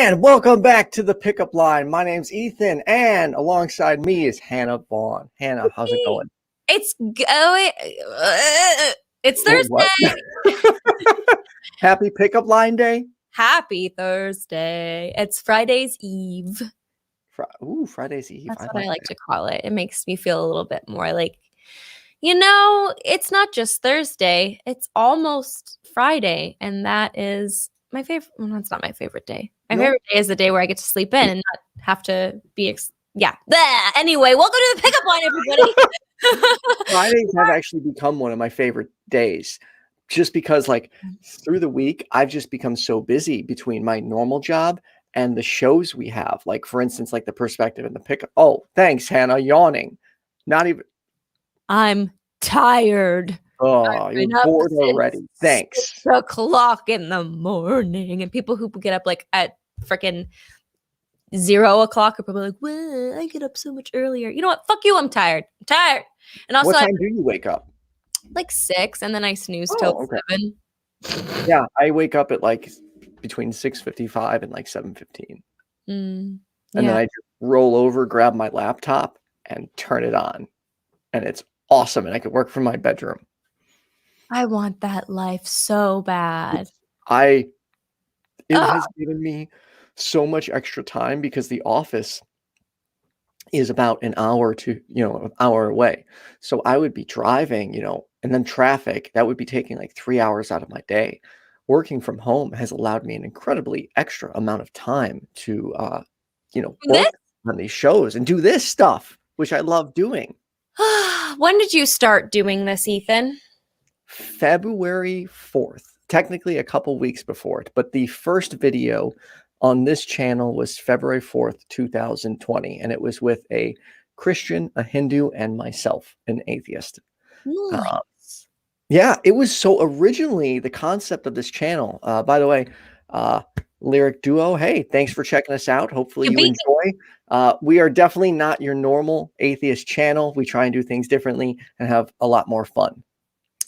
And welcome back to the Pickup Line. My name's Ethan, and alongside me is Hannah Vaughn. Hannah, how's it going? It's going. It's Thursday. Happy Pickup Line Day. Happy Thursday. It's Friday's Eve. Friday's Eve. That's what I like to call it. It makes me feel a little bit more like, it's not just Thursday. It's almost Friday, and that is my favorite. Well, that's not my favorite day. My favorite day is the day where I get to sleep in and not have to be. Anyway, welcome to the Pickup Line, everybody. Fridays have actually become one of my favorite days, just because, through the week, I've just become so busy between my normal job and the shows we have. Like, for instance, the Perspective and the Pickup. Oh, thanks, Hannah. Yawning. Not even. I'm tired. Oh, you're bored already. Thanks. 6 o'clock in the morning, and people who get up at freaking 0 o'clock are probably like, "Well, I get up so much earlier." You know what? Fuck you. I'm tired. And also, what time do you wake up? 6, and then I snooze till 7. Yeah, I wake up at between 6:55 and 7:15. And then I just roll over, grab my laptop, and turn it on, and it's awesome. And I could work from my bedroom. I want that life so bad. It has given me so much extra time because the office is about an hour to an hour away. So I would be driving, and then traffic that would be taking 3 hours out of my day. Working from home has allowed me an incredibly extra amount of time to work on these shows and do this stuff, which I love doing. When did you start doing this, Ethan? February 4th, technically a couple weeks before it, but the first video on this channel was February 4th, 2020, and it was with a Christian, a Hindu, and myself, an atheist. Nice. It was so originally the concept of this channel. By the way, Lyric Duo, hey, thanks for checking us out. Hopefully you enjoy. We are definitely not your normal atheist channel. We try and do things differently and have a lot more fun.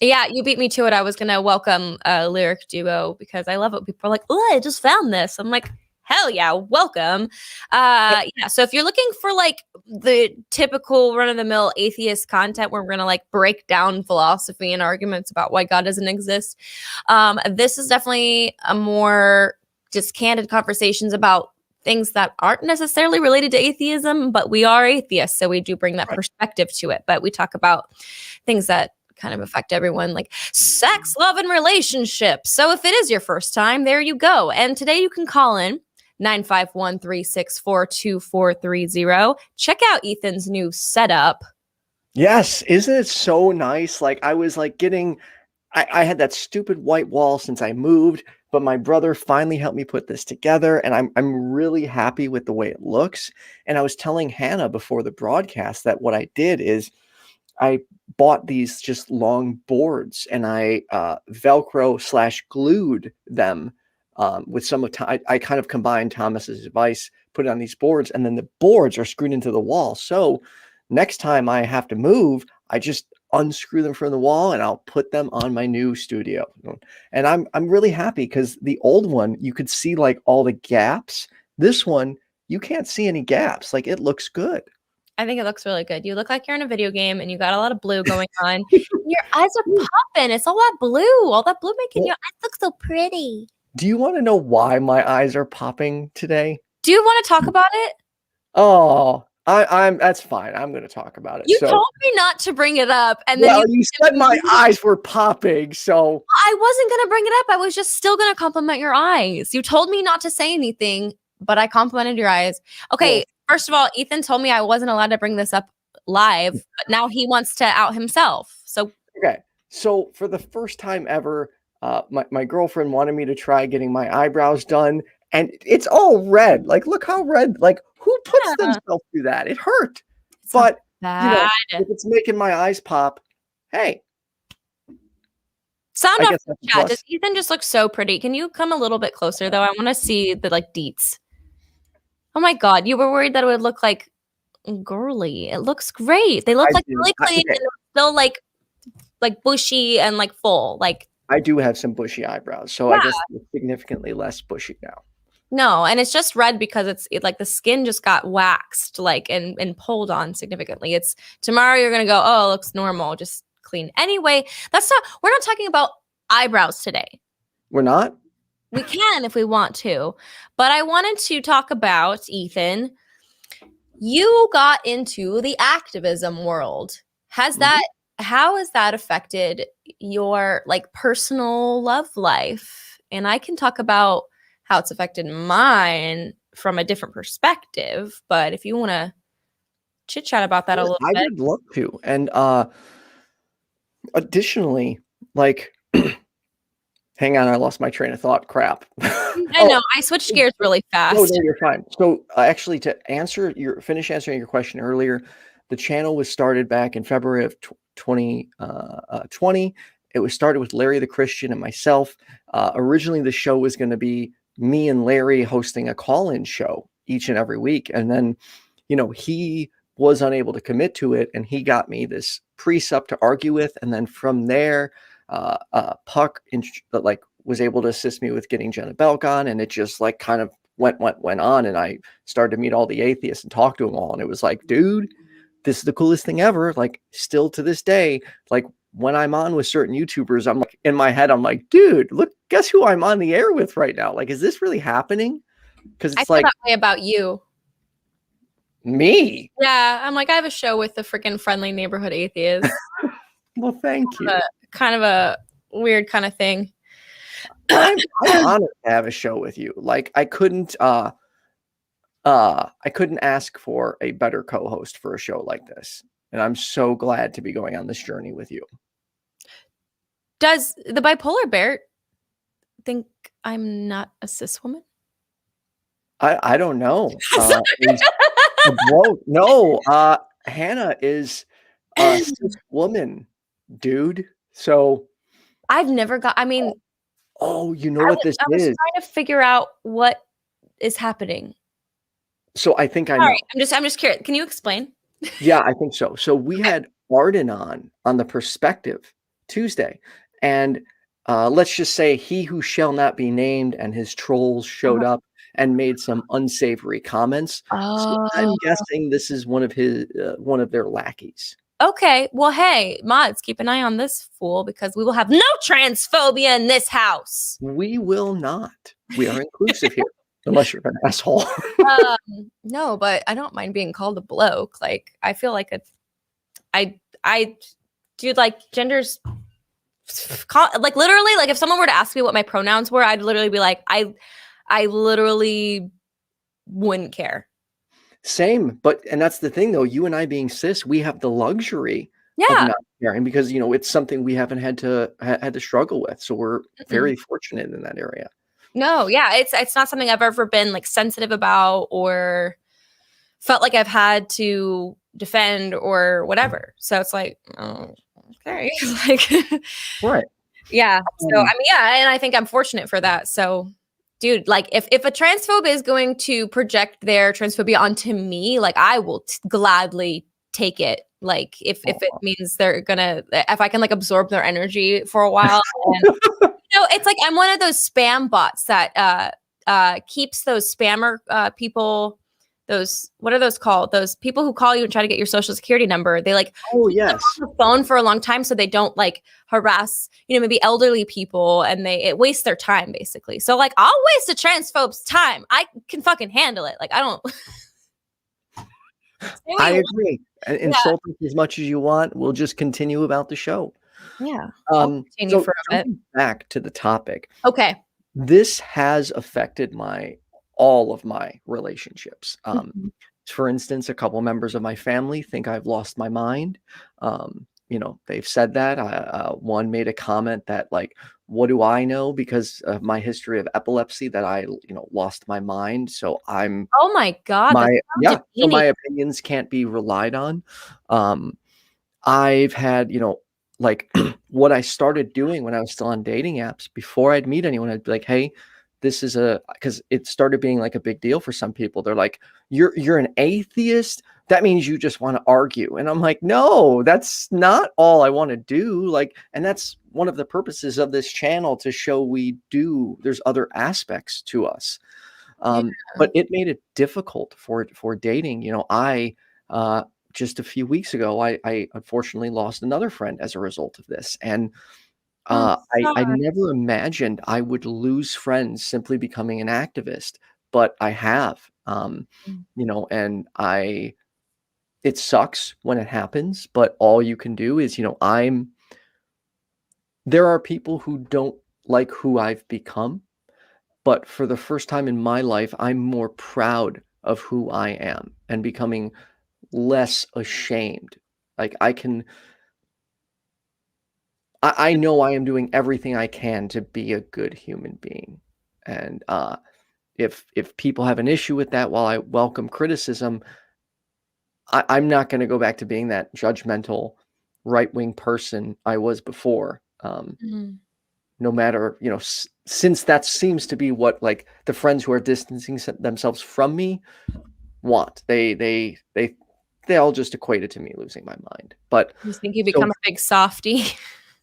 Yeah, you beat me to it. I was going to welcome Lyric Duo because I love it. People are like, "Oh, I just found this." I'm like, hell yeah, welcome. So if you're looking for the typical run-of-the-mill atheist content where we're going to break down philosophy and arguments about why God doesn't exist, this is definitely a more just candid conversations about things that aren't necessarily related to atheism, but we are atheists, so we do bring that perspective to it. But we talk about things that kind of affect everyone, like sex, love, and relationships. So if it is your first time, there you go. And today you can call in 951-364-2430. Check out Ethan's new setup. Yes, isn't it so nice? I was I had that stupid white wall since I moved, but my brother finally helped me put this together, and I'm really happy with the way it looks. And I was telling Hannah before the broadcast that what I did is I bought these just long boards, and I Velcro/glued them with some of I kind of combined Thomas's advice, put it on these boards, and then the boards are screwed into the wall. So next time I have to move, I just unscrew them from the wall and I'll put them on my new studio. And I'm really happy because the old one, you could see all the gaps. This one, you can't see any gaps. It looks good. I think it looks really good. You look like you're in a video game and you got a lot of blue going on. Your eyes are popping. It's all that blue making your eyes look so pretty. Do you want to know why my eyes are popping today? Do you want to talk about it? Oh, that's fine. I'm going to talk about it. You told me not to bring it up, and then you said my eyes were popping, so I wasn't going to bring it up. I was just still going to compliment your eyes. You told me not to say anything, but I complimented your eyes. Okay. Well, first of all, Ethan told me I wasn't allowed to bring this up live, but now he wants to out himself. So So for the first time ever, my girlfriend wanted me to try getting my eyebrows done, and it's all red. Look how red. Who puts themselves through that? It hurt. But if it's making my eyes pop, hey. Sound off in the chat. Does Ethan just look so pretty? Can you come a little bit closer though? I want to see the deets. Oh my God, you were worried that it would look girly. It looks great. They look really clean and still bushy and full. I do have some bushy eyebrows, so I guess they're significantly less bushy now. No, and it's just red because like the skin just got waxed, like and pulled on significantly. It's tomorrow you're gonna go, oh, it looks normal, just clean. Anyway, we're not talking about eyebrows today. We're not? We can if we want to, but I wanted to talk about, Ethan, you got into the activism world. How has that affected your like personal love life? And I can talk about how it's affected mine from a different perspective, but if you want to chit chat about that a little bit. I would love to. And additionally, like, hang on, I lost my train of thought. Crap. I know, I switched gears really fast. No, you're fine. So actually, to finish answering your question earlier, the channel was started back in February of 2020. It was started with Larry the Christian and myself. Originally, the show was going to be me and Larry hosting a call-in show each and every week. And then, he was unable to commit to it. And he got me this precept to argue with. And then from there, Puck was able to assist me with getting Jenna Belk on. And it just like kind of went on. And I started to meet all the atheists and talk to them all. And it was like, dude, this is the coolest thing ever. Like still to this day, like when I'm on with certain YouTubers, I'm like in my head, I'm like, dude, look, guess who I'm on the air with right now? Like, is this really happening? Because it's like that way about you. Me? Yeah, I'm like, I have a show with the freaking friendly neighborhood atheist. Well, thank you. Kind of a weird kind of thing. I'm honored to have a show with you. Like I couldn't ask for a better co-host for a show like this. And I'm so glad to be going on this journey with you. Does the bipolar bear think I'm not a cis woman? I don't know. No, Hannah is a cis woman, dude. So I've never got, I mean. Oh, you know what this is? I was trying to figure out what is happening. So I think I know. I'm just curious. Can you explain? Yeah, I think so. So we had Arden on the Perspective Tuesday, and let's just say he who shall not be named and his trolls showed up and made some unsavory comments. So I'm guessing this is one of their lackeys. Okay, well, hey, mods, keep an eye on this fool because we will have no transphobia in this house. We will not. We are inclusive here, unless you're an asshole. No, but I don't mind being called a bloke. Like, I feel like I do like genders. Like literally, like if someone were to ask me what my pronouns were, I'd literally be like, I literally wouldn't care. Same, and that's the thing though, you and I being cis, we have the luxury of not caring because it's something we haven't had to struggle with. So we're very fortunate in that area. No, yeah, it's not something I've ever been like sensitive about or felt like I've had to defend or whatever. So it's like, oh, okay. Like right. Yeah. So I mean, yeah, and I think I'm fortunate for that. So dude, like if a transphobe is going to project their transphobia onto me, like I will gladly take it. Like if it means they're gonna, if I can like absorb their energy for a while. And, it's like I'm one of those spam bots that keeps those spammer people. Those, what are those called? Those people who call you and try to get your social security number. They like keep them on the phone for a long time so they don't like harass, maybe elderly people, and it wastes their time basically. So like I'll waste a transphobe's time. I can fucking handle it. Like I don't. I agree. Insult us as much as you want. We'll just continue about the show. Yeah. So back to the topic. Okay. This has affected all of my relationships. For instance, a couple members of my family think I've lost my mind. They've said that. One made a comment that like, what do I know because of my history of epilepsy that I, lost my mind. So I'm. Oh my God. So my opinions can't be relied on. I've had, like what I started doing when I was still on dating apps before I'd meet anyone, I'd be like, hey, this is because it started being like a big deal for some people. They're like, you're an atheist. That means you just want to argue. And I'm like, no, that's not all I want to do. Like, and that's one of the purposes of this channel to show there's other aspects to us. But it made it difficult for dating. You know, just a few weeks ago, I unfortunately lost another friend as a result of this, and Oh, I sorry. never imagined I would lose friends simply becoming an activist, but I have. You know, and it sucks when it happens, but all you can do is, you know, there are people who don't like who I've become, but for the first time in my life, I'm more proud of who I am and becoming less ashamed. Like I know I am doing everything I can to be a good human being. And if people have an issue with that, while I welcome criticism, I'm not going to go back to being that judgmental right-wing person I was before. Mhm. No matter, you know, since that seems to be what like the friends who are distancing themselves from me want. They all just equate it to me losing my mind. But You think you so become a big softie?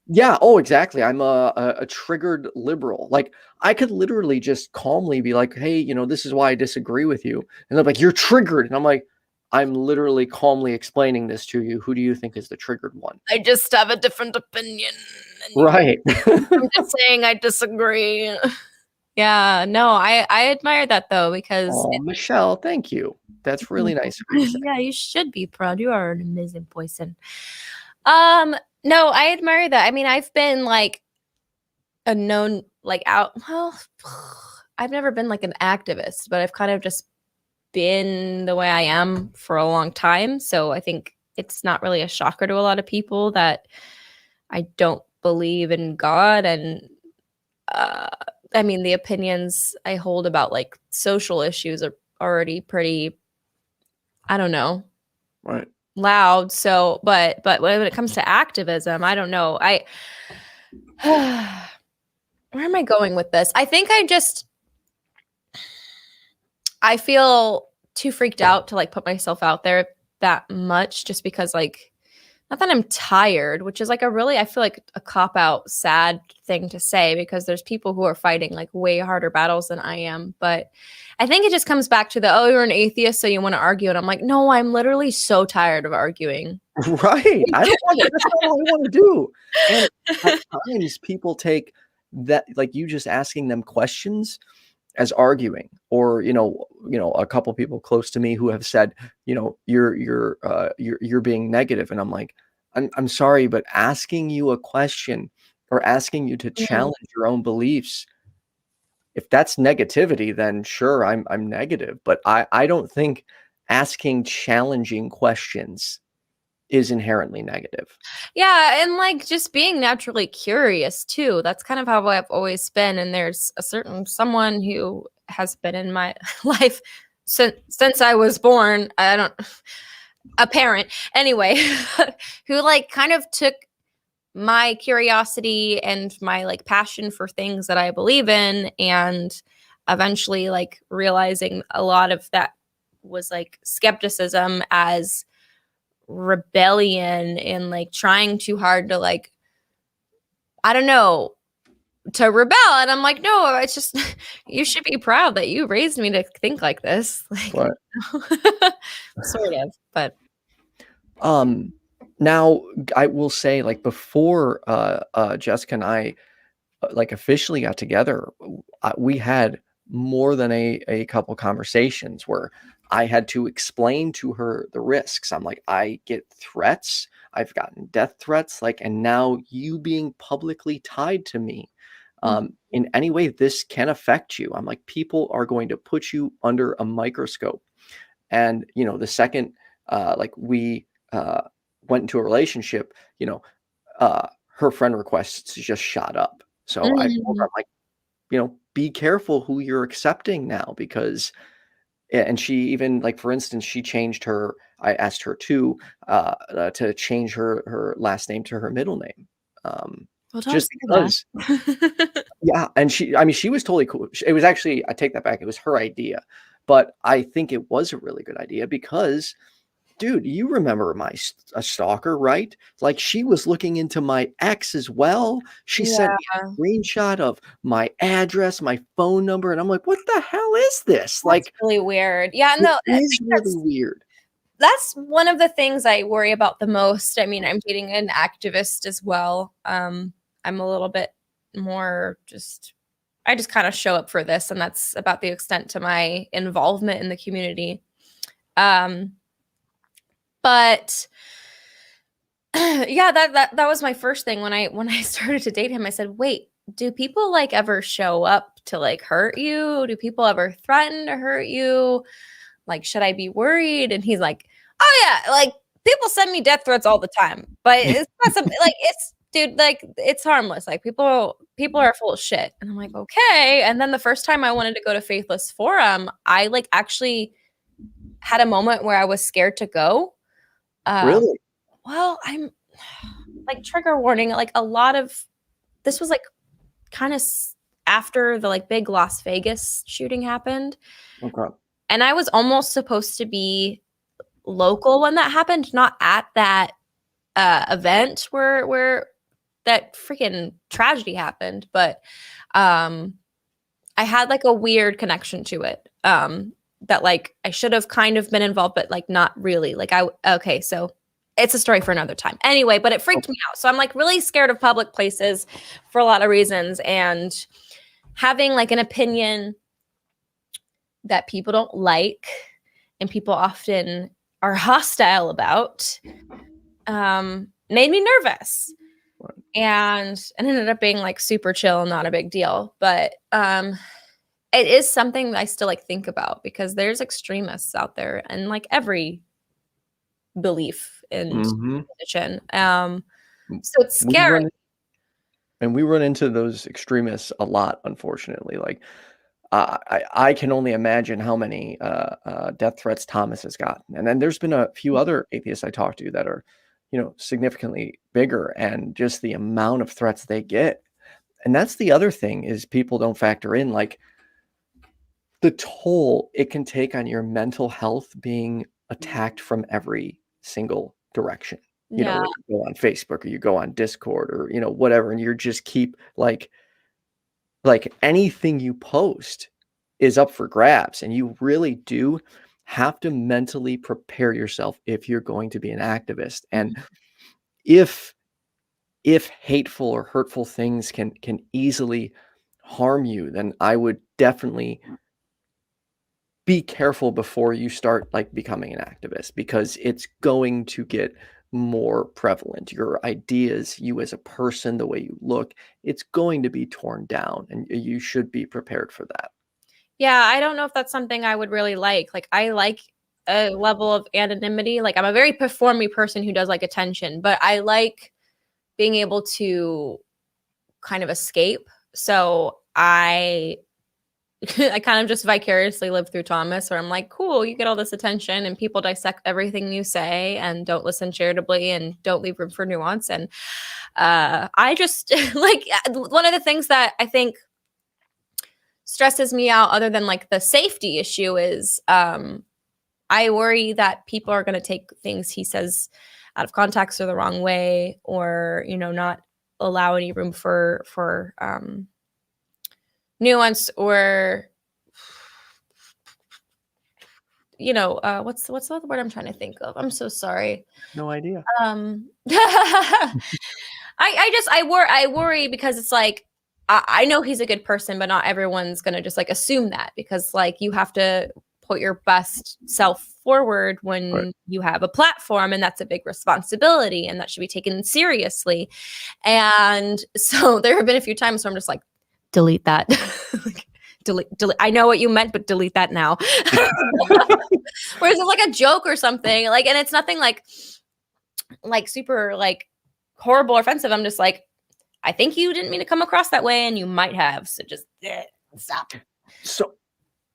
yeah, oh, exactly. I'm a triggered liberal. Like I could literally just calmly be like, "Hey, you know, this is why I disagree with you." And they're like, "You're triggered." And I'm like, "I'm literally calmly explaining this to you. Who do you think is the triggered one?" I just have a different opinion. Right. I'm just saying I disagree. Yeah, no, I admire that though because Oh, Micheal, thank you. That's really nice of you to say. yeah, you should be proud. You are an amazing person. Um, no, I admire that. I mean, I've been like a known like out well, I've never been like an activist, but I've kind of just been the way I am for a long time. So I think it's not really a shocker to a lot of people that I don't believe in God and uh I mean the opinions I hold about like social issues are already pretty I don't know Right. loud. So but when it comes to activism, I don't know. I where am I going with this? I think I feel too freaked out to like put myself out there that much just because like not that I'm tired, which is like a really I feel like a cop out sad thing to say because there's people who are fighting like way harder battles than I am, but I think it just comes back to the oh you're an atheist so you want to argue and I'm like no, I'm literally so tired of arguing. Right. I don't want that's not what I want to do. And at times people take that like you just asking them questions as arguing or a couple people close to me who have said you're being negative and I'm like I'm sorry but asking you a question or asking you to Mm. challenge your own beliefs, if that's negativity then sure I'm negative, but I don't think asking challenging questions is inherently negative. Yeah, and like just being naturally curious too. That's kind of how I've always been. And there's a certain someone who has been in my life since I was born. I don't a parent anyway, who like kind of took my curiosity and my like passion for things that I believe in and eventually like realizing a lot of that was like skepticism as rebellion and like trying too hard to like I don't know to rebel and I'm like no it's just you should be proud that you raised me to think like this like Right. sort of but Now I will say like before Jessica and I like officially got together, we had more than a couple conversations where I had to explain to her the risks. I'm like, I get threats. I've gotten death threats, like, and now you being publicly tied to me in any way, this can affect you. I'm like, people are going to put you under a microscope. And, the second like we went into a relationship, her friend requests just shot up. So I told her, Mhm. I'm like, be careful who you're accepting now because and she even like for instance, she changed her I asked her to change her last name to her middle name. well don't Just say because that yeah, and she was totally cool. It was actually I take that back. It was her idea. But I think it was a really good idea because dude, you remember a stalker, right? Like, she was looking into my ex as well. She sent me Yeah, a screenshot of my address, my phone number, and I'm like, what the hell is this? that's Like, really weird. Yeah, it no, I is think really weird. that's one of the things I worry about the most. I mean, I'm dating an activist as well. I'm a little bit more just I just kind of show up for this, and that's about the extent to my involvement in the community. Um, but yeah, that was my first thing when I started to date him. I said, "Wait, do people like ever show up to like hurt you? Do people ever threaten to hurt you? Like, should I be worried?" And he's like, "Oh yeah, like people send me death threats all the time, but it's not something like it's dude, like it's harmless. Like people are full of shit." And I'm like, "Okay." And then the first time I wanted to go to Faithless Forum, I like actually had a moment where I was scared to go. Um, Really? well, I'm like trigger warning, like a lot of this was like kind of after the like big Las Vegas shooting happened. Okay. And I was almost supposed to be local when that happened, not at that event where that freaking tragedy happened, but I had like a weird connection to it. That like I should have kind of been involved, but like not really. Like okay, so it's a story for another time. Anyway, but it freaked me out. So I'm like really scared of public places for a lot of reasons, and having like an opinion that people don't like and people often are hostile about made me nervous. And it ended up being like super chill, not a big deal. But it is something that I still like think about because there's extremists out there and like every belief and religion. So it's scary. We run into those extremists a lot, unfortunately. Like, I can only imagine how many death threats Thomas has gotten. And then there's been a few other atheists I talked to that are, significantly bigger, and just the amount of threats they get. And that's the other thing is people don't factor in like the toll it can take on your mental health being attacked from every single direction. Yeah. Like you go on Facebook or you go on Discord or, whatever, and you're just keep like anything you post is up for grabs, and you really do have to mentally prepare yourself if you're going to be an activist. And if hateful or hurtful things can easily harm you, then I would definitely be careful before you start like becoming an activist, because it's going to get more prevalent. Your ideas, you as a person, the way you look, it's going to be torn down, and you should be prepared for that. Yeah, I don't know if that's something I would really like. Like I like a level of anonymity. Like I'm a very performy person who does like attention, but I like being able to kind of escape. So I I kind of just vicariously live through Thomas, where I'm like, cool, you get all this attention and people dissect everything you say and don't listen charitably and don't leave room for nuance. And I just like one of the things that I think stresses me out, other than like the safety issue, is I worry that people are going to take things he says out of context or the wrong way, or not allow any room for nuance, or what's the other word I'm trying to think of? I'm so sorry. No idea. I worry because it's like I know he's a good person, but not everyone's gonna just like assume that, because like you have to put your best self forward when you have a platform, and that's a big responsibility, and that should be taken seriously. And so there have been a few times where I'm just like, delete that. delete. I know what you meant, but delete that now. Whereas it's like a joke or something, like, and it's nothing like super like horrible or offensive. I'm just like, I think you didn't mean to come across that way, and you might have. So just stop. So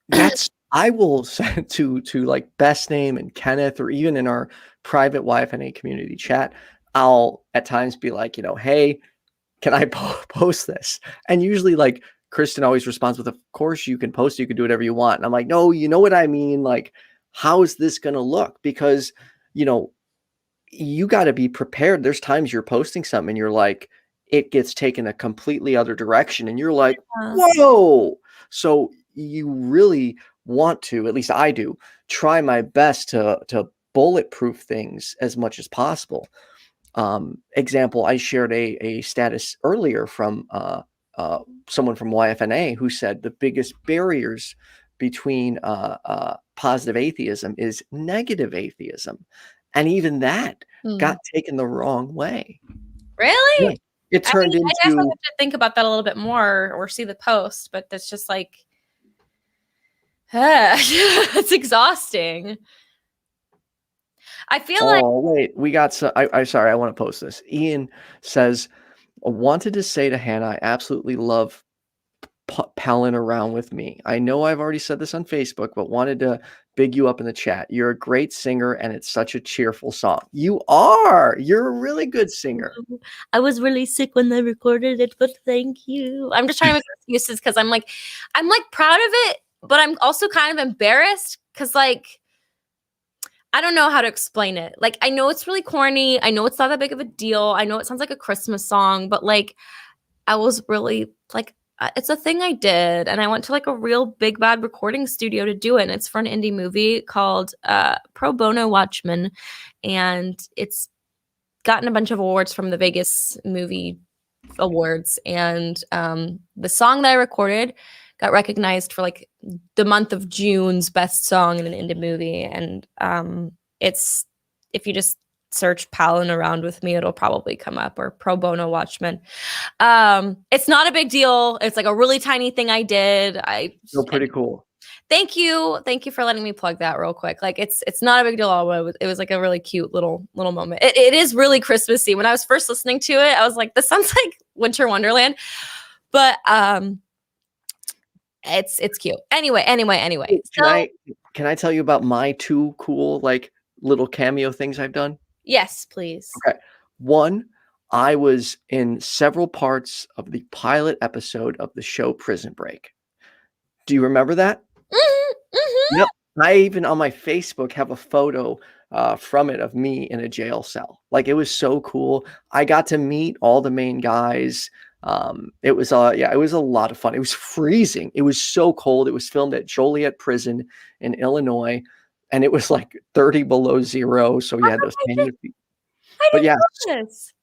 that's I will send to like BestName and Kenneth, or even in our private YFNA community chat. I'll at times be like, hey, can I post this? And usually like Kristen always responds with, of course you can post, you can do whatever you want. And I'm like, no, you know what I mean? Like, how is this going to look? Because you know, you got to be prepared. There's times you're posting something and you're like, it gets taken a completely other direction and you're like, whoa. So you really want to, at least I do, try my best to bulletproof things as much as possible. Example, I shared a status earlier from someone from YFNA who said the biggest barriers between positive atheism is negative atheism. And even that got taken the wrong way. Really? Yeah. It turned I guess I have into to think about that a little bit more or see the post, but that's just like, it's exhausting. I feel like, oh wait, we got some. I sorry, I want to post this. Ian says, "I wanted to say to Hannah, I absolutely love palling around with me. I know I've already said this on Facebook, but wanted to big you up in the chat. You're a great singer, and it's such a cheerful song. You are. You're a really good singer. I was really sick when they recorded it, but thank you. I'm just trying to make excuses because I'm like proud of it, but I'm also kind of embarrassed because like I don't know how to explain it. Like I know it's really corny. I know it's not that big of a deal. I know it sounds like a Christmas song, but like I was really like it's a thing I did, and I went to like a real big bad recording studio to do it. And it's for an indie movie called Pro Bono Watchmen, and it's gotten a bunch of awards from the Vegas Movie Awards. And the song that I recorded got recognized for like the month of June's best song in an indie movie. And it's if you just search "Palin' Around with Me," it'll probably come up, or Pro Bono Watchmen. It's not a big deal. It's like a really tiny thing I did. Feel pretty cool. Thank you for letting me plug that real quick. Like it's not a big deal at all. It was like a really cute little moment. It is really Christmassy. When I was first listening to it, I was like, this sounds like Winter Wonderland. But it's cute. Anyway. Can I tell you about my 2 cool like little cameo things I've done? Yes, please. Okay. One, I was in several parts of the pilot episode of the show Prison Break. Do you remember that? Yep. I even on my Facebook have a photo from it of me in a jail cell. Like it was so cool. I got to meet all the main guys. It was it was a lot of fun. It was freezing. It was so cold. It was filmed at Joliet Prison in Illinois, and it was like 30 below zero. So you had those but yeah,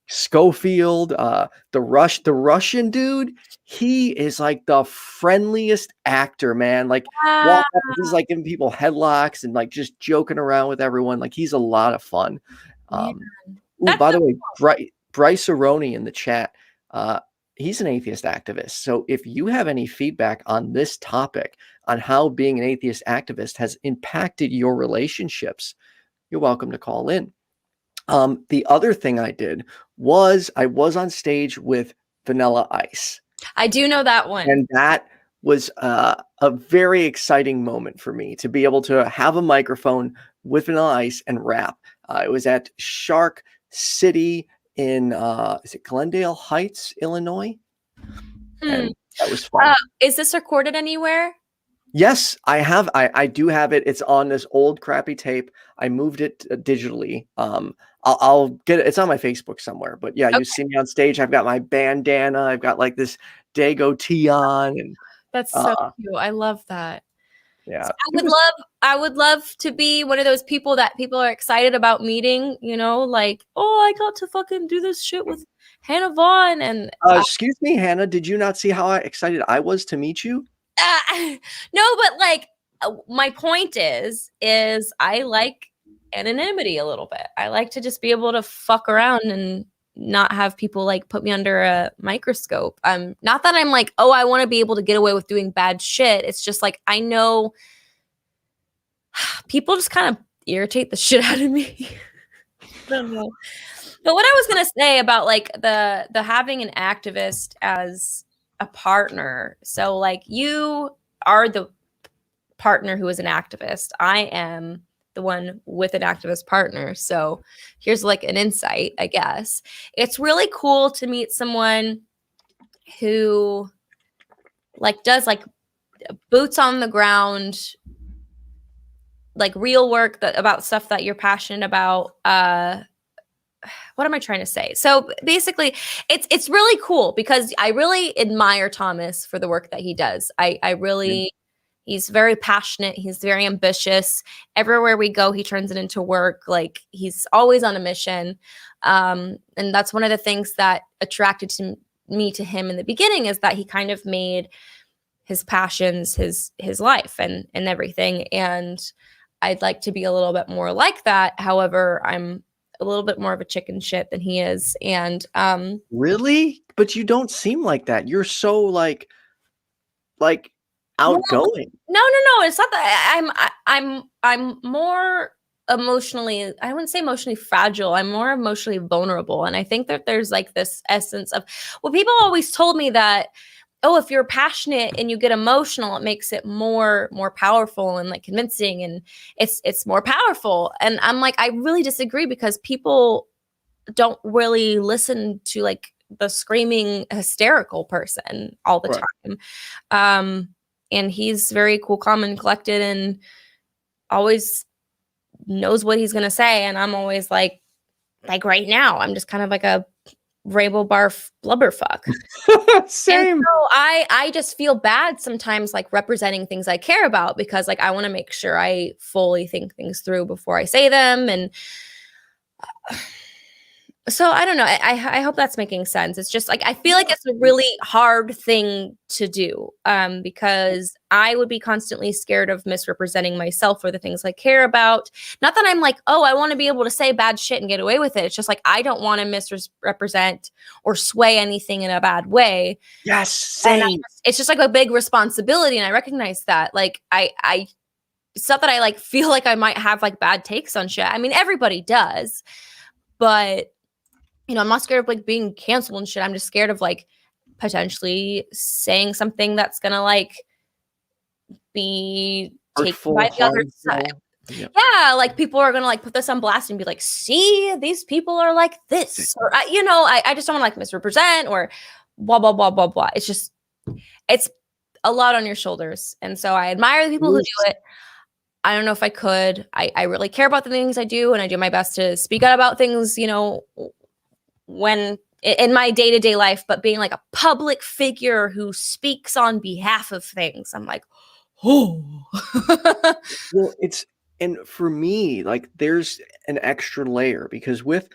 Schofield, the Russian dude, he is like the friendliest actor, man. Like walk up, he's like giving people headlocks and like just joking around with everyone. Like he's a lot of fun. By the way, Bryce Aroni in the chat, he's an atheist activist. So if you have any feedback on this topic, on how being an atheist activist has impacted your relationships, you're welcome to call in. The other thing I did was I was on stage with Vanilla Ice. I do know that one. And that was a very exciting moment for me to be able to have a microphone with Vanilla Ice and rap. It was at Shark City in, is it Glendale Heights, Illinois? And that was fun. Is this recorded anywhere? Yes, I have. I do have it. It's on this old crappy tape. I moved it digitally. I'll get it. It's on my Facebook somewhere. But yeah, you see me on stage. I've got my bandana. I've got like this Dago tee on, and that's so cute. I love that. Yeah, so I would love to be one of those people that people are excited about meeting. You know, like, oh, I got to fucking do this shit with Hannah Vaughn. And excuse me, Hannah, did you not see how excited I was to meet you? No, but like my point is I like anonymity a little bit. I like to just be able to fuck around and not have people like put me under a microscope. Not that I'm like, oh, I want to be able to get away with doing bad shit. It's just like I know people just kind of irritate the shit out of me. I don't know. But what I was gonna say about like the having an activist as a partner. So like you are the partner who is an activist. I am the one with an activist partner. So here's like an insight, I guess. It's really cool to meet someone who like does like boots on the ground, like real work about stuff that you're passionate about. What am I trying to say? So basically, it's really cool because I really admire Thomas for the work that he does. I really, he's very passionate. He's very ambitious. Everywhere we go, he turns it into work. Like he's always on a mission. And that's one of the things that attracted me to him in the beginning, is that he kind of made his passions his life and everything. And I'd like to be a little bit more like that. However, I'm a little bit more of a chicken shit than he is. And really? But you don't seem like that. You're so like outgoing. No, it's not that. I'm more emotionally, I wouldn't say emotionally fragile. I'm more emotionally vulnerable. And I think that there's like this essence of, well, people always told me that, oh, if you're passionate and you get emotional, it makes it more powerful and like convincing, and it's more powerful. And I'm like, I really disagree, because people don't really listen to like the screaming hysterical person all the time. And he's very cool, calm, and collected, and always knows what he's gonna say. And I'm always like right now, I'm just kind of like a Rabel barf blubberfuck. Same. And so I just feel bad sometimes, like representing things I care about, because like I want to make sure I fully think things through before I say them. And so I don't know. I hope that's making sense. It's just like I feel like it's a really hard thing to do, because I would be constantly scared of misrepresenting myself or the things I care about. Not that I'm like, oh, I want to be able to say bad shit and get away with it. It's just like I don't want to misrepresent or sway anything in a bad way. Yes, same. It's just like a big responsibility, and I recognize that. Like I it's not that I like feel like I might have like bad takes on shit. I mean, everybody does, but you know, I'm not scared of like being canceled and shit. I'm just scared of like potentially saying something that's gonna like be taken by the other side. Yeah, like people are gonna like put this on blast and be like, see, these people are like this, or you know, I just don't want to like misrepresent or blah blah blah blah blah. It's just, it's a lot on your shoulders, and so I admire the people who do it. I don't know if I could. I really care about the things I do, and I do my best to speak out about things, you know, when in my day-to-day life, but being like a public figure who speaks on behalf of things, I'm like, oh. Well, and for me, like there's an extra layer, because with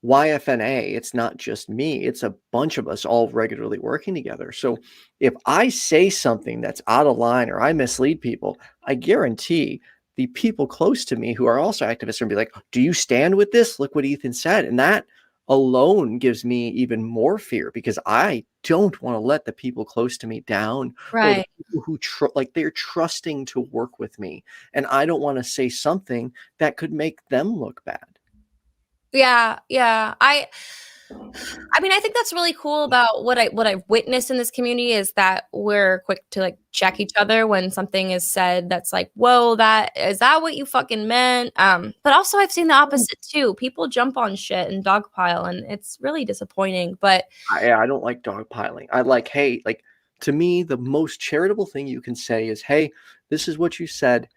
YFNA, it's not just me, it's a bunch of us all regularly working together. So if I say something that's out of line or I mislead people, I guarantee the people close to me who are also activists are gonna be like, do you stand with this? Look what Ethan said. And that alone gives me even more fear, because I don't want to let the people close to me down, Right. or the people who like they're trusting to work with me, and I don't want to say something that could make them look bad. Yeah. I mean, I think that's really cool about what I've witnessed in this community, is that we're quick to like check each other when something is said that's like, whoa, is that what you fucking meant? But also I've seen the opposite too. People jump on shit and dogpile, and it's really disappointing. But I don't like dogpiling. I like, hey, like to me, the most charitable thing you can say is, hey, this is what you said.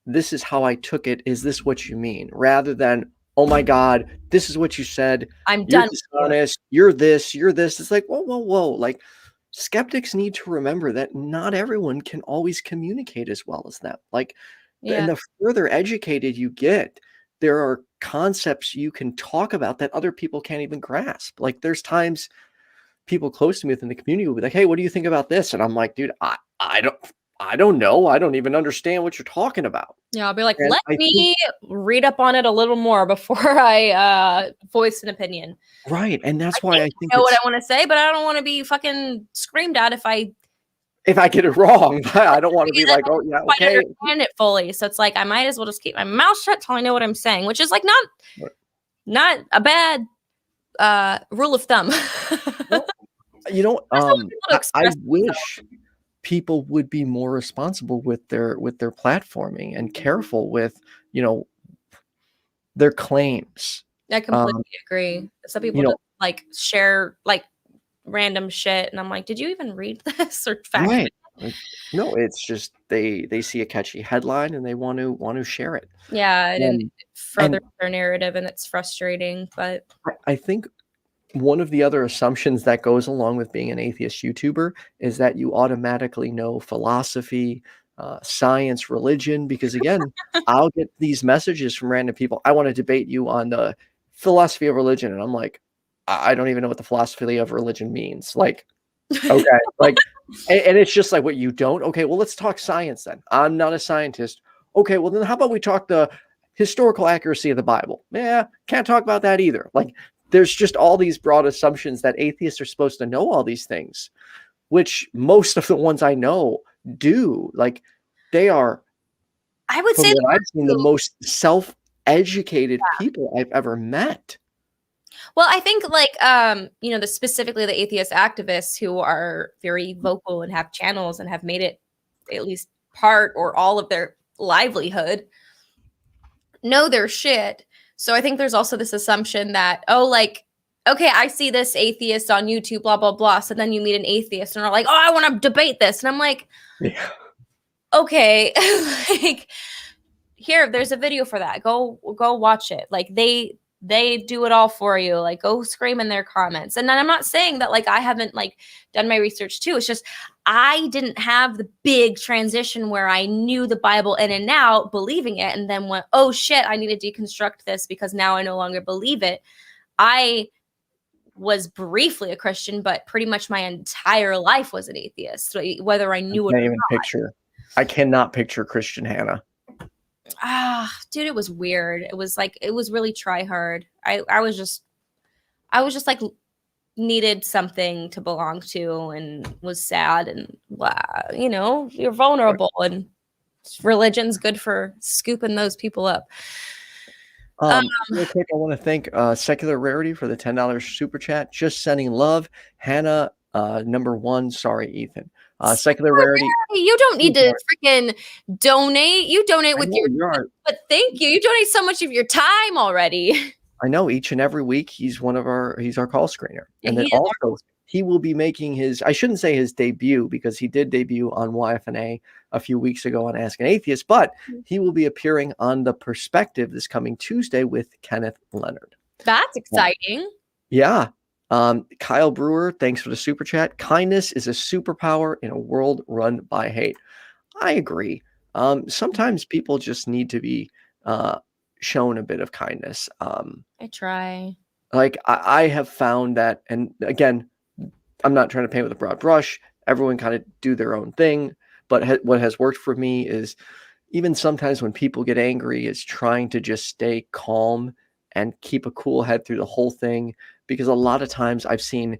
This is how I took it. Is this what you mean? Rather than, oh my God, this is what you said. I'm done. You're dishonest. You're this. You're this. It's like, whoa. Like skeptics need to remember that not everyone can always communicate as well as them. Like, and the further educated you get, there are concepts you can talk about that other people can't even grasp. Like there's times people close to me within the community will be like, hey, what do you think about this? And I'm like, dude, I don't know. I don't even understand what you're talking about. Yeah, I'll be like, let me read up on it a little more before I voice an opinion. Right. And that's why I think I know what I want to say, but I don't want to be fucking screamed at if I get it wrong. I don't want to be like, oh yeah, okay. I understand it fully. So it's like I might as well just keep my mouth shut till I know what I'm saying, which is like not a bad rule of thumb. Well, you know, I wish people would be more responsible with their platforming and careful with, you know, their claims. I completely agree. Some people just like share like random shit, and I'm like, did you even read this or fact? Right. Like, no, it's just they see a catchy headline and they want to share it. Yeah, and Um, it furthers their narrative, and it's frustrating. But I think one of the other assumptions that goes along with being an atheist YouTuber is that you automatically know philosophy, science, religion, because again, I'll get these messages from random people. I want to debate you on the philosophy of religion. And I'm like, I don't even know what the philosophy of religion means. Like, okay. Like, and it's just like, what, you don't? Okay, well, let's talk science then. I'm not a scientist. Okay, well, then how about we talk the historical accuracy of the Bible? Yeah, can't talk about that either. Like, there's just all these broad assumptions that atheists are supposed to know all these things, which most of the ones I know do. Like, they are, I would from say what I've seen, the most self-educated people I've ever met. well, I think like specifically the atheist activists who are very vocal and have channels and have made it at least part or all of their livelihood know their shit. So I think there's also this assumption that, oh, like, okay, I see this atheist on YouTube, blah, blah, blah. So then you meet an atheist and are like, oh, I want to debate this. And I'm like, Yeah. okay, like, here, there's a video for that. Go watch it. Like, they do it all for you. Like, go scream in their comments. And then I'm not saying that like I haven't like done my research too. It's just I didn't have the big transition where I knew the Bible in and out, believing it, and then went, oh shit, I need to deconstruct this because now I no longer believe it. I was briefly a Christian, but pretty much my entire life was an atheist, so whether I knew it or not. I cannot picture Christian Hannah. Dude, it was weird. It was really try hard. I was just like needed something to belong to and was sad and you're vulnerable and religion's good for scooping those people up. Real quick, I want to thank Secular Rarity for the $10 super chat. Just sending love. Hannah, number one. Sorry, Ethan. Secular Rarity. You don't need to freaking donate. You donate with but thank you. You donate so much of your time already. I know, each and every week he's our call screener. And then also he will be making I shouldn't say his debut because he did debut on YFNA a few weeks ago on Ask an Atheist, but he will be appearing on The Perspective this coming Tuesday with Kenneth Leonard. That's exciting. Yeah. Kyle Brewer, thanks for the super chat. Kindness is a superpower in a world run by hate. I agree. Sometimes people just need to be shown a bit of kindness. I try. Like I have found that, and again, I'm not trying to paint with a broad brush. Everyone kind of do their own thing. But what has worked for me is even sometimes when people get angry is trying to just stay calm and keep a cool head through the whole thing. Because a lot of times I've seen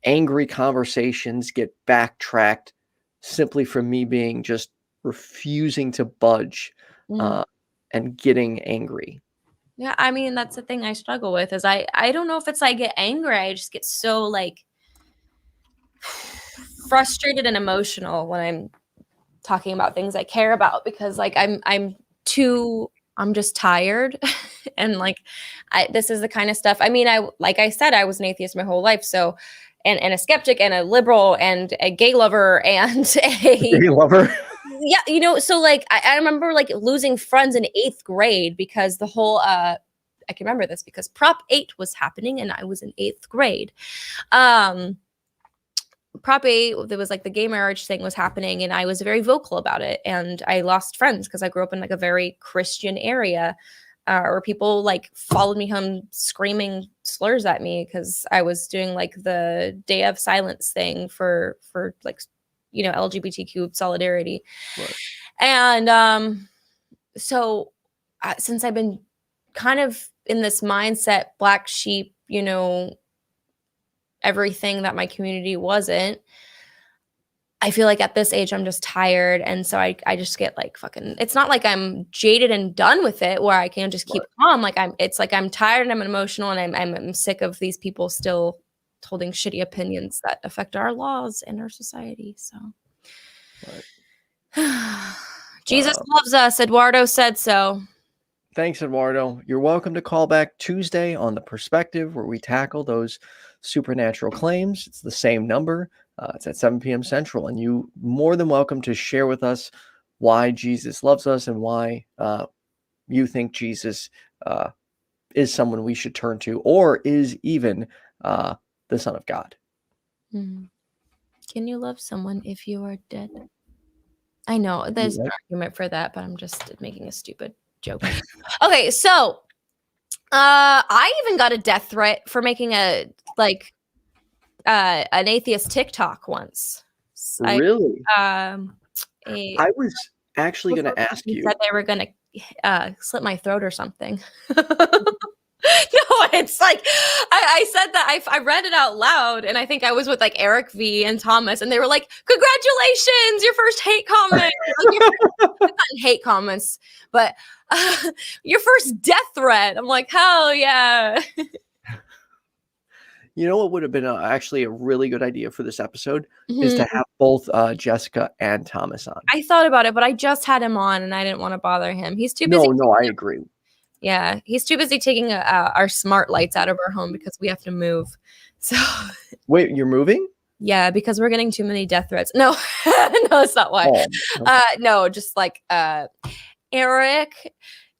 angry conversations get backtracked simply from me being just refusing to budge and getting angry. Yeah, I mean, that's the thing I struggle with is I don't know if it's I get angry. I just get so like frustrated and emotional when I'm talking about things I care about because like I'm just tired and like this is the kind of stuff. I mean, like I said, I was an atheist my whole life, so and a skeptic and a liberal and a gay lover and a gay lover. Yeah, so like I remember like losing friends in 8th grade because the whole I can remember this because Prop 8 was happening and I was in 8th grade. Prop 8, there was like the gay marriage thing was happening and I was very vocal about it and I lost friends because I grew up in like a very Christian area where people like followed me home screaming slurs at me because I was doing like the Day of Silence thing for like LGBTQ solidarity. Right. And so since I've been kind of in this mindset, black sheep, everything that my community wasn't, I feel like at this age I'm just tired, and so I just get like fucking, it's not like I'm jaded and done with it where I can just keep calm. Like it's like I'm tired and I'm emotional and I'm sick of these people still holding shitty opinions that affect our laws and our society. So Jesus loves us. Eduardo said so. Thanks, Eduardo. You're welcome to call back Tuesday on The Perspective, where we tackle those supernatural claims. It's the same number. It's at 7 p.m. Central, and you more than welcome to share with us why Jesus loves us and why you think Jesus is someone we should turn to, or is even the Son of God. Can you love someone if you are dead? I know there's an argument for that, but I'm just making a stupid joke. Okay, so I even got a death threat for making an atheist TikTok once. Really? I was actually going to ask you. Said they were going to slit my throat or something. No, it's like I said that I read it out loud, and I think I was with like Eric V and Thomas, and they were like, "Congratulations, your first hate comment." Like, hate comments, but your first death threat. I'm like, hell yeah. You know what would have been actually a really good idea for this episode is to have both Jessica and Thomas on. I thought about it, but I just had him on, and I didn't want to bother him. He's too busy. No, I agree. Yeah, he's too busy taking our smart lights out of our home because we have to move. So wait, you're moving? Yeah, because we're getting too many death threats. No, no, that's not why. Oh, okay. No, just like Eric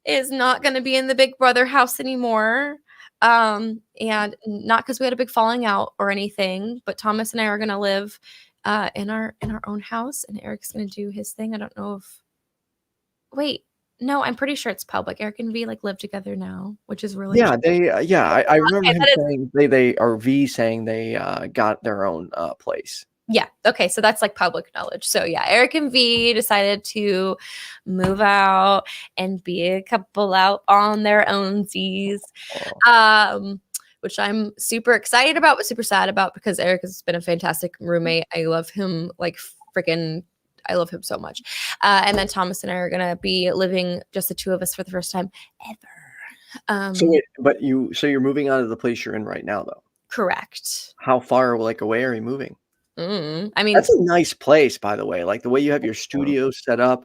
is not going to be in the Big Brother house anymore. And not because we had a big falling out or anything, but Thomas and I are going to live in our own house, and Eric's going to do his thing. I don't know if. Wait. No, I'm pretty sure it's public. Eric and V live together now, which is really I remember him saying they are V saying they got their own place. Yeah. Okay. So that's like public knowledge. So yeah, Eric and V decided to move out and be a couple out on their ownsies, which I'm super excited about, but super sad about because Eric has been a fantastic roommate. I love him like freaking. I love him so much. And then Thomas and I are going to be living just the two of us for the first time ever. So you're moving out of the place you're in right now, though? Correct. How far away are you moving? I mean, that's a nice place, by the way. Like the way you have your studio set up.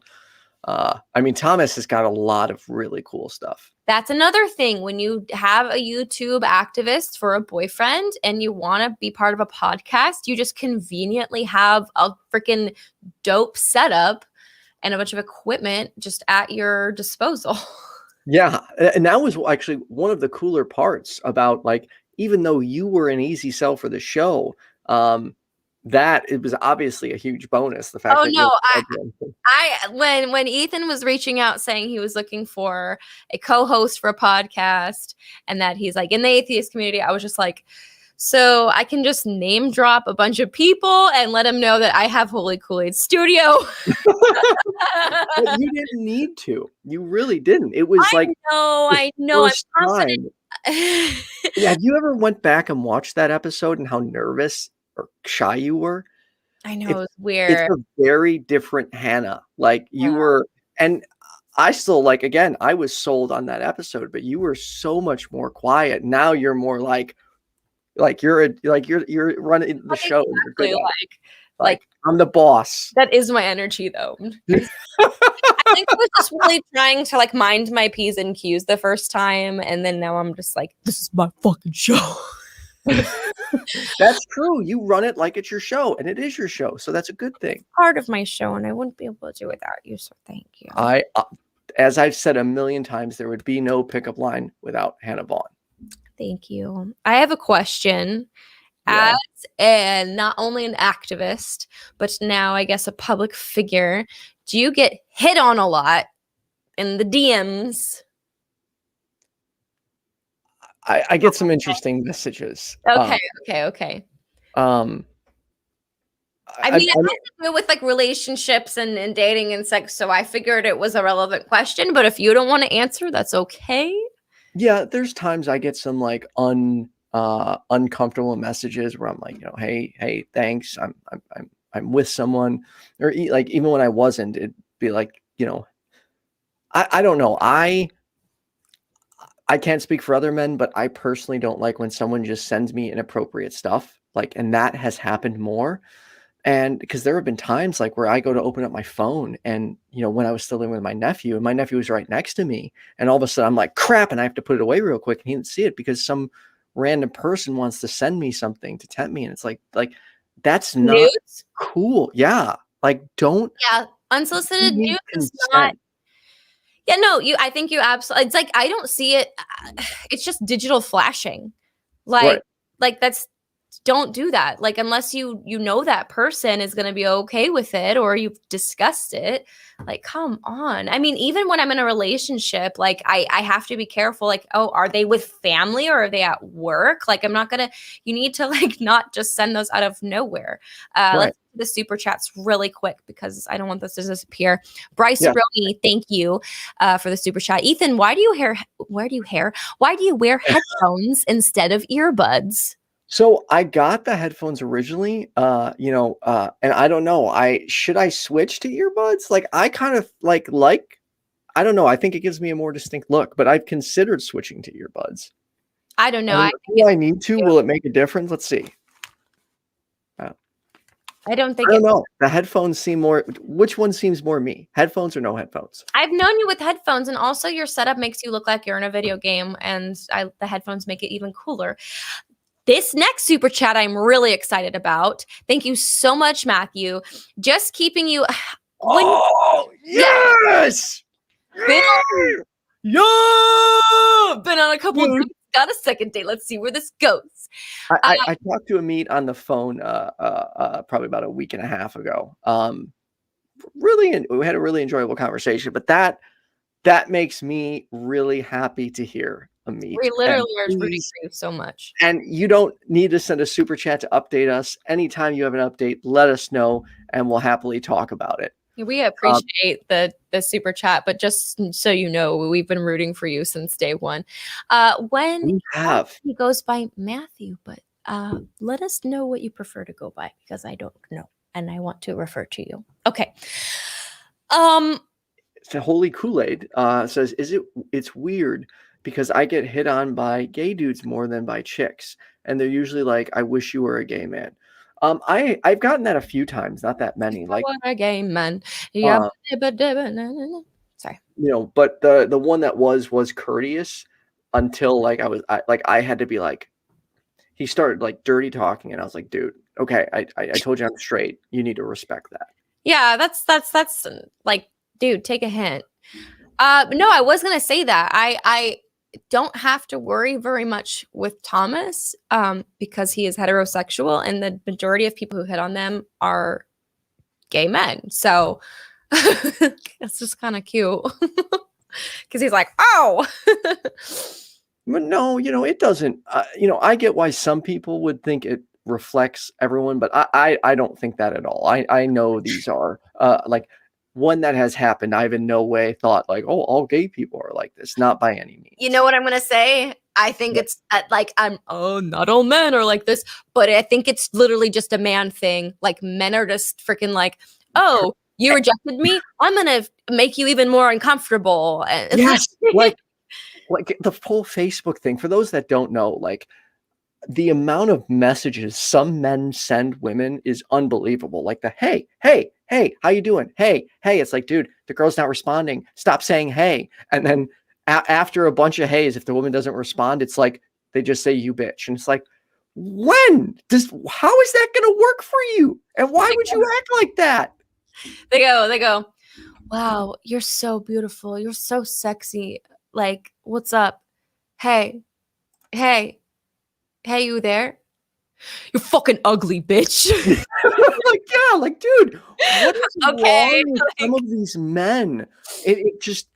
I mean, Thomas has got a lot of really cool stuff. That's another thing. When you have a YouTube activist for a boyfriend and you want to be part of a podcast, you just conveniently have a freaking dope setup and a bunch of equipment just at your disposal. Yeah. And that was actually one of the cooler parts about even though you were an easy sell for the show, that it was obviously a huge bonus. The fact when Ethan was reaching out saying he was looking for a co-host for a podcast and that he's in the atheist community, I was just like, so I can just name drop a bunch of people and let him know that I have Holy Kool-Aid Studio. But you didn't need to. You really didn't. It was I know. I'm confident. Yeah, have you ever went back and watched that episode and how nervous or shy you were? I know, it was weird. It's a very different Hannah. You were, and I still again, I was sold on that episode, but you were so much more quiet. Now you're more you're running the show. Exactly, I'm the boss. That is my energy, though. I think I was just really trying to mind my P's and Q's the first time, and then now I'm just this is my fucking show. That's true. You run it like it's your show, and it is your show, so that's a good thing. Part of my show, and I wouldn't be able to do without you. So thank you. As I've said a million times, there would be no pickup line without Hannah Vaughn. Thank you. I have a question. Yeah. As not only an activist, but now I guess a public figure, do you get hit on a lot in the DMs? I get some interesting messages. Okay. I mean, it has to do with relationships and dating and sex, so I figured it was a relevant question. But if you don't want to answer, that's okay. Yeah, there's times I get some uncomfortable messages where I'm hey, thanks. I'm with someone, or even when I wasn't, it'd be I don't know. I can't speak for other men, but I personally don't like when someone just sends me inappropriate stuff. And that has happened more. And because there have been times where I go to open up my phone and, when I was still living with my nephew and my nephew was right next to me, and all of a sudden I'm like, crap, and I have to put it away real quick. And he didn't see it because some random person wants to send me something to tempt me. And it's that's not Nudes? cool. Yeah. Like, don't Yeah, unsolicited you need nudes is not. consent. Yeah, no, I think you absolutely. It's like I don't see it. It's just digital flashing. Right. Like that's don't do that. Like unless you know that person is going to be okay with it or you've discussed it. Like come on. I mean, even when I'm in a relationship, like I have to be careful. Like, oh, are they with family or are they at work? Like I'm not gonna. You need to like not just send those out of nowhere. Right. Let's do the super chats really quick because I don't want this to disappear. Bryce Yeah. Brony, thank you for the super chat. Ethan, why do you wear headphones instead of earbuds? So I got the headphones originally, and I don't know. Should I switch to earbuds? Like I kind of like I don't know. I think it gives me a more distinct look, but I've considered switching to earbuds. I don't know. Do I need to? Will it make a difference? Let's see. I don't think I don't know. The headphones seem more. Which one seems more me? Headphones or no headphones? I've known you with headphones, and also your setup makes you look like you're in a video game, and the headphones make it even cooler. This next super chat I'm really excited about. Thank you so much, Mathew. Just keeping you. Yes! Been on a couple of dates. Got a second date. Let's see where this goes. I talked to Ameet on the phone probably about a week and a half ago. We had a really enjoyable conversation, but that makes me really happy to hear, Ameet. We literally are rooting for you so much. And you don't need to send a super chat to update us. Anytime you have an update, let us know and we'll happily talk about it. We appreciate the super chat, but just so you know, we've been rooting for you since day one. When he goes by Mathew, but let us know what you prefer to go by because I don't know and I want to refer to you. Okay. The Holy Kool-Aid says, it's weird because I get hit on by gay dudes more than by chicks. And they're usually like, I wish you were a gay man. I've gotten that a few times, not that many. Like what a gay man. Yeah. Sorry. But the one that was courteous until like I had to be like, he started like dirty talking and I was like, dude, okay, I told you I'm straight. You need to respect that. Yeah, that's like, dude, take a hint. No, I was gonna say that. I don't have to worry very much with Thomas because he is heterosexual and the majority of people who hit on them are gay men. So it's just kind of cute because he's like, oh. But no, it doesn't. I get why some people would think it reflects everyone, but I don't think that at all. I know these are like when that has happened, I've in no way thought like, oh, all gay people are like this. Not by any means. You know what I'm going to say? I think it's like, not all men are like this, but I think it's literally just a man thing. Like men are just freaking like, oh, you rejected me? I'm going to make you even more uncomfortable. Yes. like the whole Facebook thing, for those that don't know, like the amount of messages some men send women is unbelievable. Like the, hey, how you doing? Hey, it's like, dude, the girl's not responding. Stop saying hey. And then after a bunch of heys, if the woman doesn't respond, it's like, they just say you bitch. And it's like, how is that going to work for you? And why would you act like that? They go, wow, you're so beautiful. You're so sexy. Like, what's up? Hey, you there? You fucking ugly bitch. like, dude, what is wrong with some of these men? It just,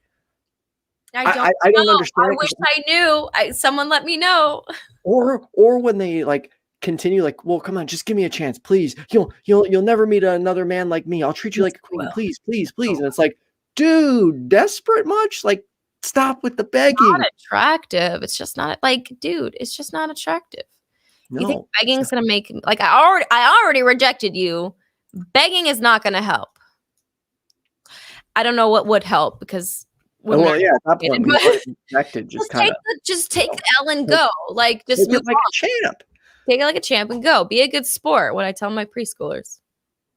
I don't understand. I wish I knew. Someone let me know. Or when they like continue, like, well, come on, just give me a chance, please. You'll never meet another man like me. I'll treat you like a queen, please. And it's like, dude, desperate much? Like, stop with the begging. Not attractive. It's just not like, dude, it's just not attractive. No, you think begging's gonna make like I already rejected you. Begging is not gonna help. I don't know what would help because at that point we were rejected. Just take the L and go. Like just move like a champ. Take it like a champ and go. Be a good sport. What I tell my preschoolers.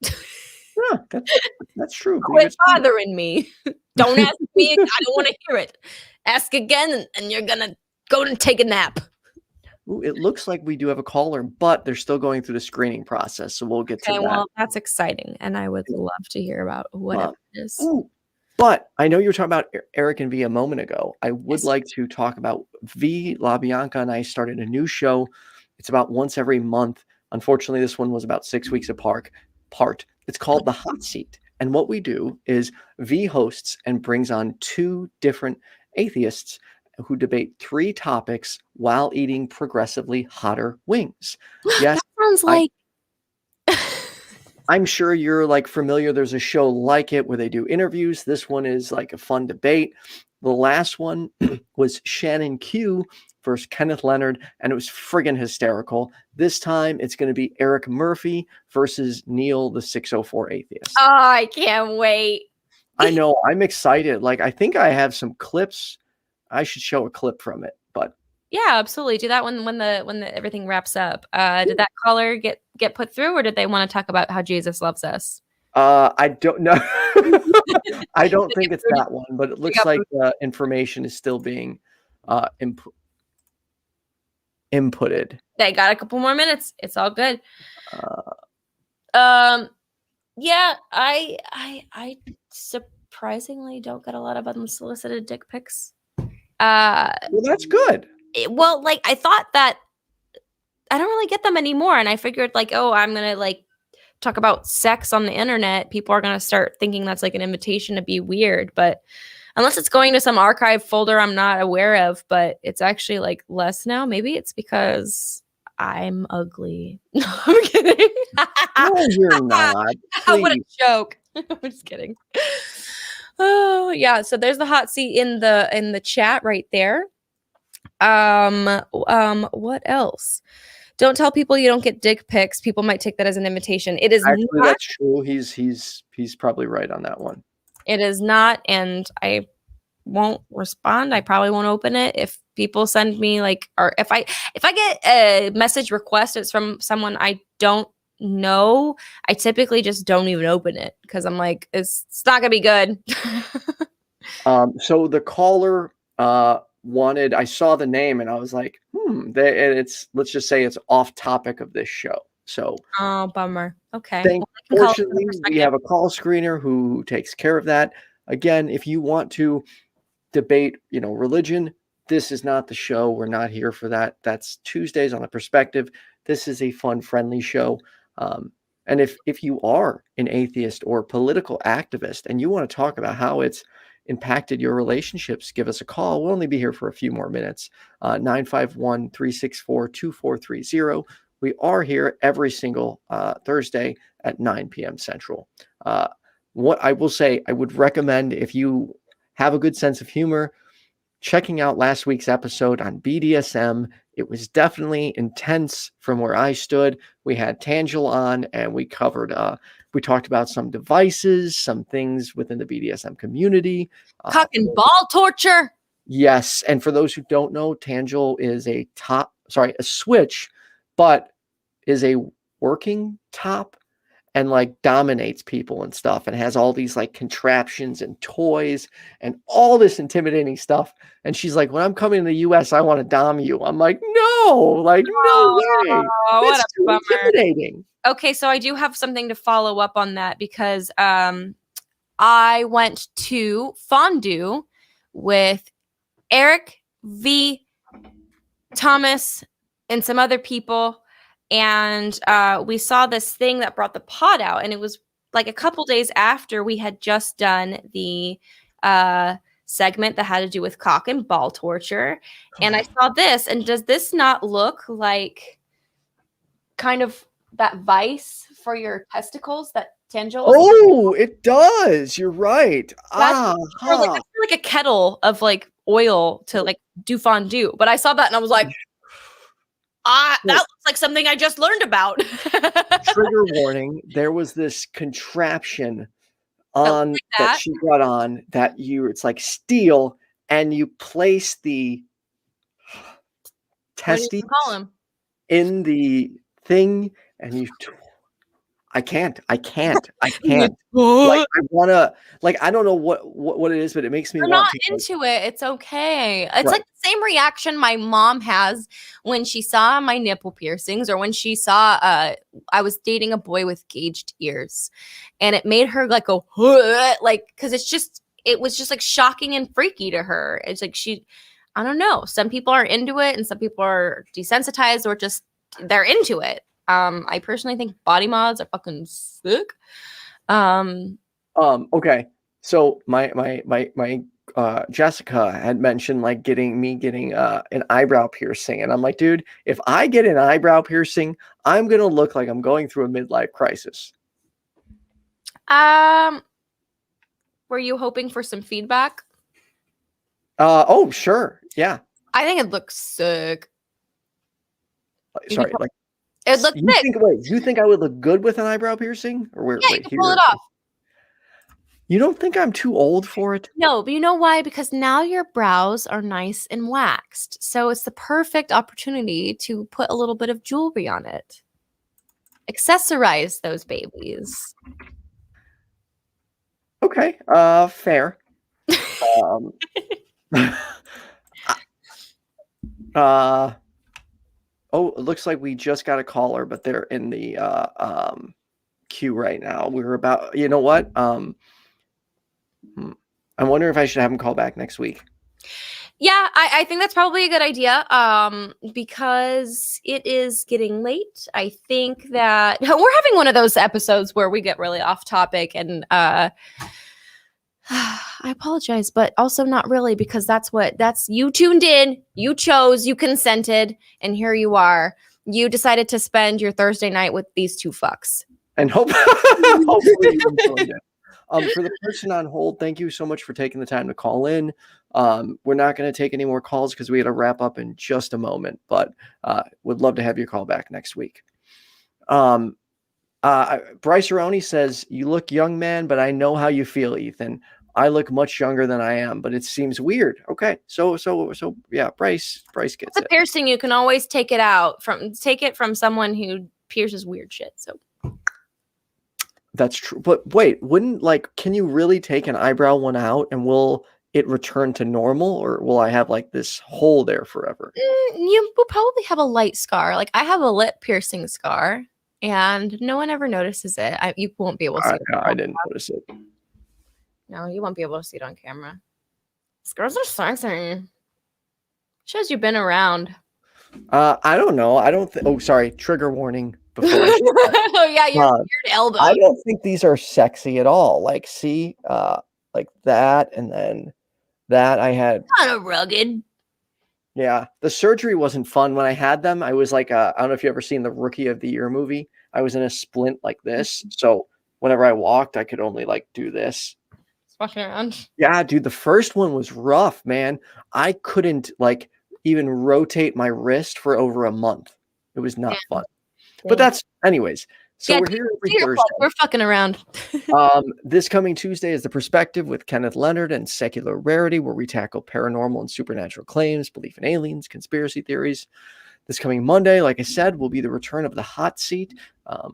Yeah, that's true. Quit bothering me. Don't ask me. I don't want to hear it. Ask again, and you're gonna go and take a nap. Ooh, it looks like we do have a caller, but they're still going through the screening process, so we'll get to that. Well, that's exciting, and I would love to hear about whatever it is. Ooh, but I know you were talking about Eric and V a moment ago. I would like to talk about V. LaBianca and I started a new show. It's about once every month. Unfortunately, this one was about 6 weeks apart. It's called The Hot Seat. And what we do is V hosts and brings on 2 different atheists who debate 3 topics while eating progressively hotter wings. Yes, that sounds like I'm sure you're like familiar. There's a show like it where they do interviews. This one is like a fun debate. The last one was Shannon Q versus Kenneth Leonard, and it was friggin' hysterical. This time it's going to be Eric Murphy versus Neil, the 604 atheist. Oh, I can't wait. I know. I'm excited. Like, I think I have some clips. I should show a clip from it, but yeah, absolutely. Do that when the everything wraps up. Did that caller get put through, or did they want to talk about how Jesus loves us? I don't know. I don't think it's that one, but it looks like information is still being inputted. They got a couple more minutes. It's all good. Yeah, I surprisingly don't get a lot of unsolicited dick pics. Well, that's good. Well, like, I thought that I don't really get them anymore, and I figured, like, oh, I'm gonna like talk about sex on the internet. People are gonna start thinking that's like an invitation to be weird, but unless it's going to some archive folder I'm not aware of, but it's actually like less now. Maybe it's because I'm ugly. No, I'm kidding. No, you're not. What a joke. I'm just kidding. Oh yeah, so there's the hot seat in the chat right there. What else? Don't tell people you don't get dick pics. People might take that as an invitation. It is actually not. That's true. He's probably right on that one. It is not, and I won't respond. I probably won't open it if people send me like, or if I get a message request, it's from someone I don't know. I typically just don't even open it because I'm like, it's not gonna be good. So the caller wanted. I saw the name and I was like, let's just say it's off topic of this show. So oh, bummer. Okay. Fortunately, we have a call screener who takes care of that. Again, if you want to debate, religion, this is not the show. We're not here for that. That's Tuesdays on The Perspective. This is a fun, friendly show. And if you are an atheist or political activist and you want to talk about how it's impacted your relationships, give us a call. We'll only be here for a few more minutes. 951-364-2430. We are here every single Thursday at 9 p.m. Central. What I will say, I would recommend, if you have a good sense of humor, checking out last week's episode on BDSM. It was definitely intense from where I stood. We had Tangel on, and we covered, we talked about some devices, some things within the BDSM community. Cock and ball torture. Yes. And for those who don't know, Tangel is a switch, but is a working top and like dominates people and stuff and has all these like contraptions and toys and all this intimidating stuff. And she's like, when I'm coming to the US, I want to dom you. I'm like, no, like, no way. What a too bummer. intimidating. Okay, so I do have something to follow up on that because I went to Fondue with Eric, V, Thomas, and some other people. And we saw this thing that brought the pod out. And it was like a couple days after we had just done the segment that had to do with cock and ball torture. And I saw this. And does this not look like kind of that vice for your testicles that Tangel? Oh, it does. You're right. That's like a kettle of like oil to like do fondue. But I saw that and I was like, that looks like something I just learned about. Trigger warning. There was this contraption on that she got on that it's like steel, and you place the testes in the thing, and you I can't. Like, I wanna, like, I don't know what it is, but it makes me You're want not to, like, into it. It's okay. It's right. like the same reaction my mom has when she saw my nipple piercings, or when she saw I was dating a boy with gauged ears, and it made her like go like, because it was just like shocking and freaky to her. It's like I don't know. Some people are into it, and some people are desensitized, or just they're into it. I personally think body mods are fucking sick. Okay. So my Jessica had mentioned like getting an eyebrow piercing, and I'm like, dude, if I get an eyebrow piercing, I'm gonna look like I'm going through a midlife crisis. Were you hoping for some feedback? Oh, sure. Yeah. I think it looks sick. Sorry, like, It looks sick. you think I would look good with an eyebrow piercing? Or Yeah, you can pull it off. You don't think I'm too old for it? No, but you know why? Because now your brows are nice and waxed. So it's the perfect opportunity to put a little bit of jewelry on it. Accessorize those babies. Okay, fair. Oh, it looks like we just got a caller, but they're in the queue right now. We're about, you know what? I wonder if I should have them call back next week. Yeah, I think that's probably a good idea. Because it is getting late. I think that we're having one of those episodes where we get really off topic, and I apologize, but also not really, because that's you tuned in, you chose, you consented, and here you are. You decided to spend your Thursday night with these two fucks. And hopefully you enjoyed it. For the person on hold, thank you so much for taking the time to call in. We're not going to take any more calls because we got to wrap up in just a moment, but would love to have your call back next week. Bryce Aroni says, "You look young, man, but I know how you feel, Ethan. I look much younger than I am, but it seems weird." Okay, so yeah, Bryce gets it. Piercing, you can always take it from someone who pierces weird shit. So that's true. But wait, can you really take an eyebrow one out and will it return to normal, or will I have like this hole there forever? You will probably have a light scar. Like, I have a lip piercing scar, and no one ever notices it. You won't be able to see it. I didn't notice it. No, you won't be able to see it on camera. Scars are sexy. Shows you've been around. I don't know. Oh, sorry. Trigger warning. Before oh yeah, your weird elbow. I don't think these are sexy at all. Like, see, like that, and then that I had kind of rugged. Yeah, the surgery wasn't fun. When I had them, I was like, I don't know if you ever seen the Rookie of the Year movie. I was in a splint like this, so whenever I walked, I could only like do this. Walking around. Yeah, dude, the first one was rough, man. I couldn't like even rotate my wrist for over a month. It was not fun. But that's, anyways. So we're here every Thursday. We're fucking around. This coming Tuesday is The Perspective with Kenneth, Leonard, and Secular Rarity, where we tackle paranormal and supernatural claims, belief in aliens, conspiracy theories. This coming Monday, like I said, will be the return of The Hot Seat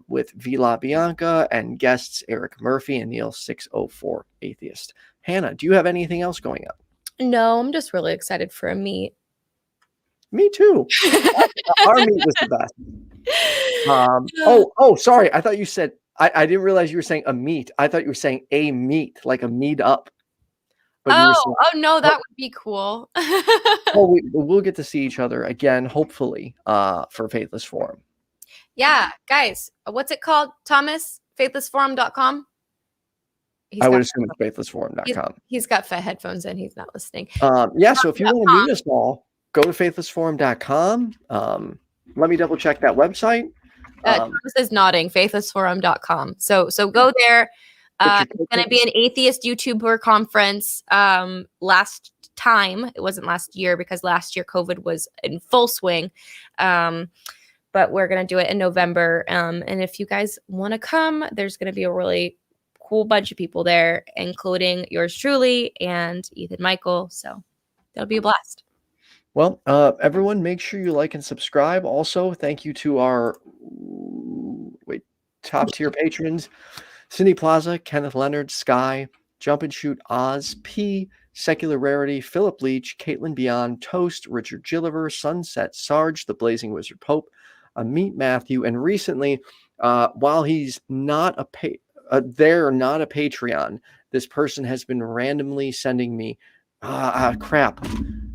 with Vila Bianca and guests Eric Murphy and Neil 604 Atheist. Hannah, do you have anything else going up? No, I'm just really excited for Ameet. Me too. Our meet was the best. Sorry. I thought you said, I didn't realize you were saying Ameet. I thought you were saying a meet, like a meet up. But no, that would be cool. We'll get to see each other again, hopefully, for Faithless Forum. Yeah, guys, what's it called, Thomas? Faithlessforum.com? I would assume it's faithlessforum.com. He's got fat headphones in. He's not listening. Yeah, so if you want to meet us all, go to faithlessforum.com. Let me double check that website. Thomas is nodding, faithlessforum.com. So go there. It's going to be an atheist YouTuber conference. Last time, it wasn't last year because last year COVID was in full swing. But we're going to do it in November. And if you guys want to come, there's going to be a really cool bunch of people there, including yours truly and Ethan Michael. So that'll be a blast. Well, everyone, make sure you like and subscribe. Also, thank you to our top tier patrons: Cindy Plaza, Kenneth, Leonard, Skye, JumpandShoot, Oz, P, Secular Rarity, Philip Leitch, Kaitlyn Beyond, Toast, Richard Gilliver, Sunset, Sarge, the Blazing Wizard Pope, Ameet, Mathew, and recently, while he's not they're not a Patreon, this person has been randomly sending me crap.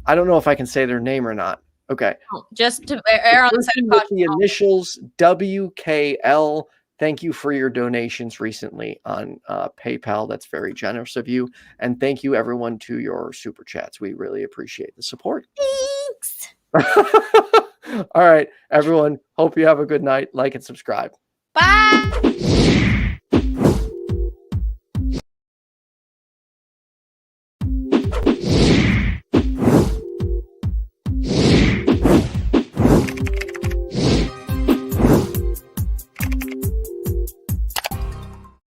I don't know if I can say their name or not. Okay. Just to err on the side of caution. The initials WKL. Thank you for your donations recently on PayPal. That's very generous of you. And thank you, everyone, to your super chats. We really appreciate the support. Thanks. All right, everyone. Hope you have a good night. Like and subscribe. Bye.